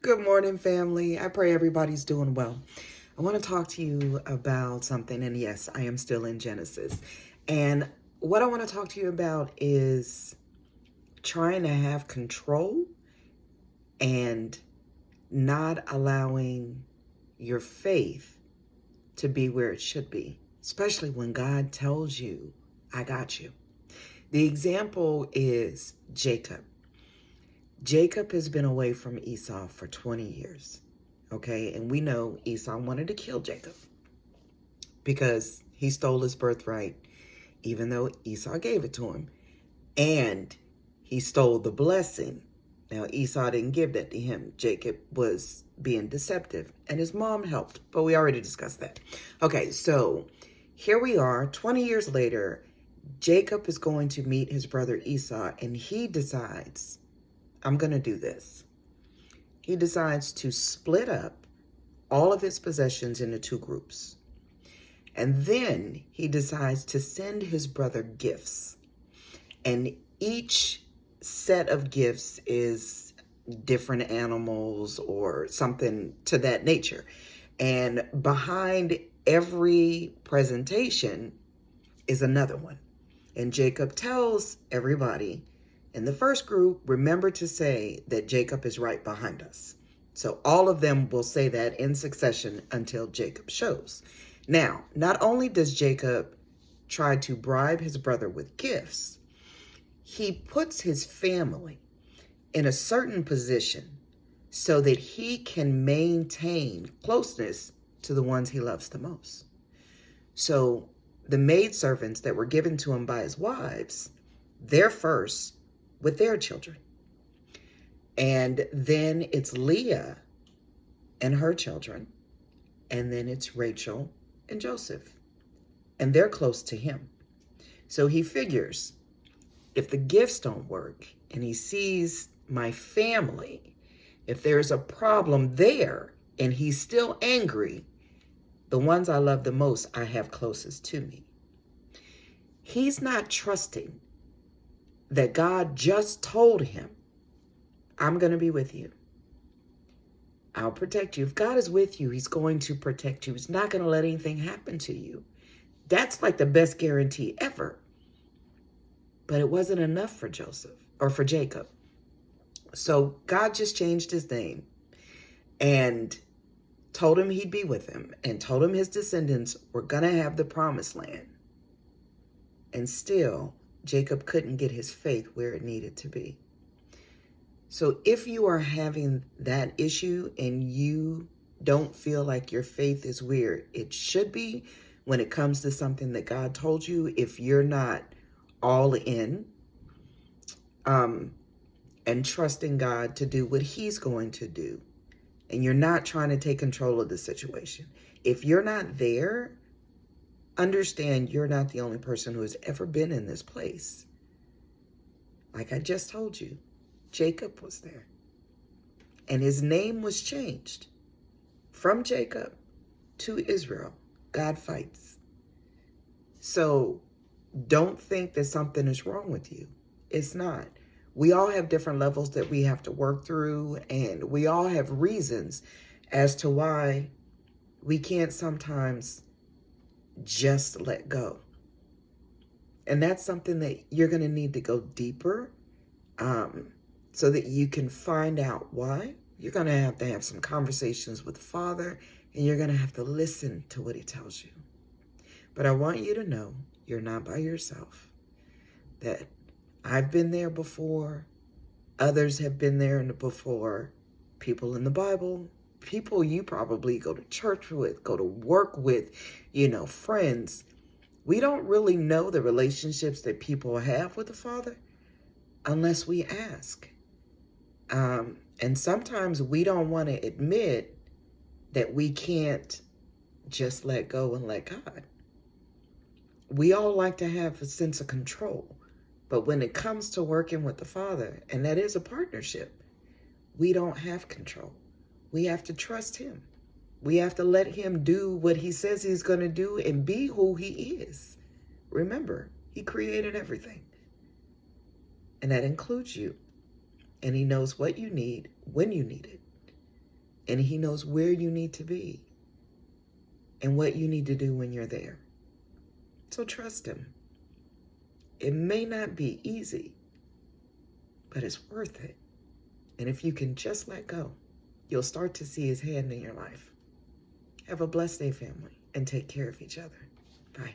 Good morning, family. I pray everybody's doing well. I want to talk to you about something, and yes, I am still in Genesis. And what I want to talk to you about is trying to have control and not allowing your faith to be where it should be, especially when God tells you, I got you. The example is Jacob. Jacob has been away from Esau for 20 years. Okay, and we know Esau wanted to kill Jacob because he stole his birthright, even though Esau gave it to him. And he stole the blessing. Now, Esau didn't give that to him. Jacob was being deceptive, and his mom helped, but we already discussed that. Okay, so here we are, 20 years later. Jacob is going to meet his brother Esau, and he decides, I'm going to do this. He decides to split up all of his possessions into two groups. And then he decides to send his brother gifts. And each set of gifts is different animals or something to that nature. And behind every presentation is another one. And Jacob tells everybody in the first group, remember to say that Jacob is right behind us. So all of them will say that in succession until Jacob shows. Now, not only does Jacob try to bribe his brother with gifts, he puts his family in a certain position so that he can maintain closeness to the ones he loves the most. So the maidservants that were given to him by his wives, they're first with their children. And then it's Leah and her children. And then it's Rachel and Joseph. And they're close to him. So he figures if the gifts don't work and he sees my family, if there's a problem there and he's still angry, the ones I love the most, I have closest to me. He's not trusting that God just told him, I'm going to be with you. I'll protect you. If God is with you, he's going to protect you. He's not going to let anything happen to you. That's like the best guarantee ever. But it wasn't enough for Joseph or for Jacob. So God just changed his name and told him he'd be with him and told him his descendants were going to have the promised land. And still, Jacob couldn't get his faith where it needed to be. So if you are having that issue and you don't feel like your faith is where it should be when it comes to something that God told you, if you're not all in and trusting God to do what he's going to do, and you're not trying to take control of the situation, if you're not there, understand you're not the only person who has ever been in this place. Like I just told you, Jacob was there. And his name was changed from Jacob to Israel. God fights. So don't think that something is wrong with you. It's not. We all have different levels that we have to work through, and we all have reasons as to why we can't sometimes just let go. And that's something that you're going to need to go deeper so that you can find out why. You're going to have some conversations with the Father, and you're going to have to listen to what he tells you. But I want you to know you're not by yourself, that I've been there before. Others have been there before. People in the Bible, people you probably go to church with, go to work with, friends. We don't really know the relationships that people have with the Father unless we ask. And sometimes we don't want to admit that we can't just let go and let God. We all like to have a sense of control. But when it comes to working with the Father, and that is a partnership, we don't have control. We have to trust him. We have to let him do what he says he's going to do and be who he is. Remember, he created everything. And that includes you. And he knows what you need, when you need it. And he knows where you need to be and what you need to do when you're there. So trust him. It may not be easy, but it's worth it. And if you can just let go, you'll start to see his hand in your life. Have a blessed day, family, and take care of each other. Bye.